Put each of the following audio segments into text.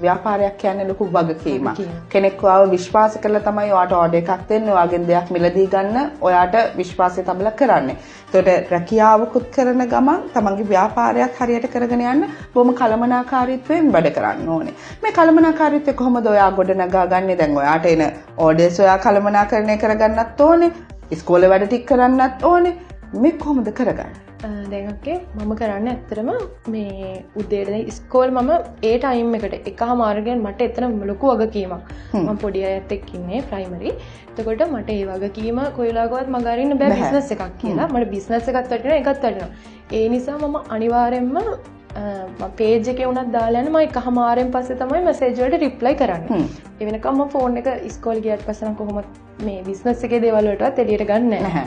ව්‍යාපාරයක් කියන්නේ ලොකු වගකීමක්. කෙනෙක් ඔයාව විශ්වාස කරලා තමයි ඔයාට ඕඩර් එකක් දෙන්නේ. ඔයාගෙන් දෙයක් මිලදී ගන්න ඔයාට විශ්වාසය තබලා කරන්නේ. ඒකට රැකියාවකුත් කරන ගමන් තමන්ගේ ව්‍යාපාරයක් හරියට කරගෙන යන්න බොහොම කළමනාකාරීත්වයෙන් වැඩ කරන්න ඕනේ. මේ කළමනාකාරීත්වය කොහොමද ඔයා ගොඩනගා ගන්නේ? දැන් ඔයාට එන ඕඩර්ස් ඔයා කළමනාකරණය කරගන්නත් ඕනේ. ඉස්කෝලේ වැඩ ටික කරන්නත් ඕනේ. මේ කොහොමද කරගන්නේ? දැන් ඔකේ මම කරන්නේ ඇත්තටම මේ උදේට ඉස්කෝල මම ඒ ටයිම් එකට එකම මාර්ගයෙන් මට එතන ලොකු වගකීමක්. මම පොඩි අයත් එක්ක ඉන්නේ ප්‍රයිමරි. එතකොට මට ඒ වගකීම කොයිලාකවත් මග අරින්න බෑ බිස්නස් එකක් කියලා. මට බිස්නස් එකක් වටිනවා එකක් වටිනවා. ඒ නිසා මම අනිවාර්යෙන්ම පේජ් එකේ උනත් දාලා යන මම එකම ආරෙන් පස්සේ තමයි මැසේජ් වලට රිප්ලයි කරන්නේ. ඒ වෙනකම් මම ෆෝන් එක ඉස්කෝල ගියාට පස්සේ නම් කොහොමද මේ බිස්නස් එකේ දේවල් වලටවත් එළියට ගන්නෑ නැහැ.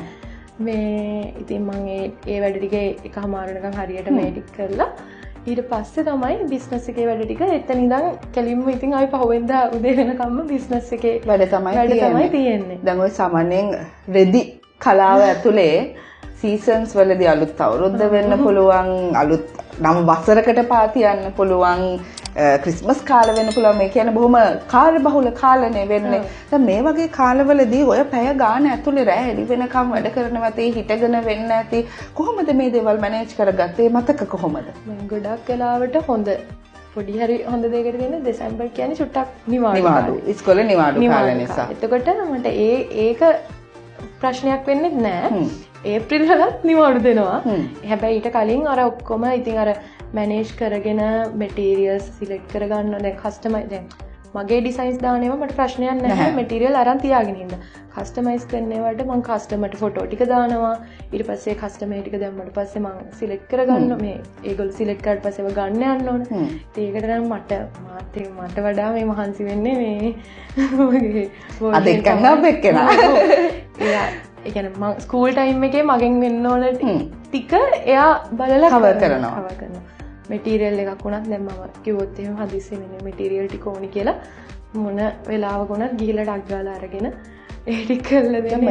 මේ ඉතින් මම ඒ වැඩ ටික එකමාරණකම් හරියට මේ ටික කරලා ඊට පස්සේ තමයි බිස්නස් එකේ වැඩ ටික එතන ඉඳන් කෙලින්ම ඉතින් ආයි පහුවෙන්දා උදේ වෙනකම්ම බිස්නස් එකේ වැඩ තමයි තියෙන්නේ. දැන් ඔය සාමාන්‍යයෙන් රෙදි කලාව ඇතුලේ සීසන්ස් වලදී අලුත් අවුරුද්ද වෙන්න පුළුවන්, අලුත් නව වසරකට පාති යන්න පුළුවන්, ක්‍රිස්මස් කාල වෙන්න පුළුවන්. මේ කියන්නේ බොහොම කාර්යබහුල කාලනේ වෙන්නේ. දැන් මේ වගේ කාලවලදී ඔය පැය ගාන ඇතුලේ රැ එළි වෙනකම් වැඩ කරනවා ඇති, හිටගෙන වෙන්න ඇති. කොහොමද මේ දේවල් මැනේජ් කරගත්තේ? මතක කොහොමද? මම ගොඩක් වෙලාවට හොඳ පොඩි හරි හොඳ දෙයකට කියන්නේ දෙසැම්බර් කියන්නේ චුට්ටක් නිවාඩු. ඉස්කෝලේ නිවාඩු කාලේ නිසා. එතකොට මට ඒක ප්‍රශ්නයක් වෙන්නේ නැහැ. ඒප්‍රිල් වලත් නිවාඩු දෙනවා. හැබැයි ඊට කලින් අර ඔක්කොම ඉතින් අර මැනේජ් කරගෙන මැටීරියල්ස් සිලෙක්ට් කරගන්න. දැන් කස්ටමයිස් දැන් මගේ ඩිසයින්ස් දානේම මට ප්‍රශ්නයක් නැහැ. මැටීරියල් අරන් තියාගෙන ඉන්න. කස්ටමයිස් කරනවට මම කස්ටමර්ට ෆොටෝ ටික දානවා. ඊට පස්සේ කස්ටමර් ටික දැම්මට පස්සේ මම සිලෙක්ට් කරගන්න මේ ඒගොල්ලෝ සිලෙක්ට් කරාට පස්සේ ඒව ගන්න යන්න ඕන. ඒකට නම් මට වඩා මේ මහන්සි වෙන්නේ මේ මගේ අද එක්කන් අපෙක්කන. ඒ කියන්නේ මම ස්කූල් ටයිම් එකේ මගෙන් වෙන්න ඕන ටික එයා බලලා කවර් කරනවා. මැටීරියල් එකක් වුණත් දැන් මම කිව්වොත් එහෙම හදිස්සියෙන් මෙන්න මැටීරියල් ටික ඕනි කියලා මොන වෙලාවක වුණත් ගිහිල්ලා ටක් ගාලා අරගෙන ඒ ටික කරලා දෙන්න.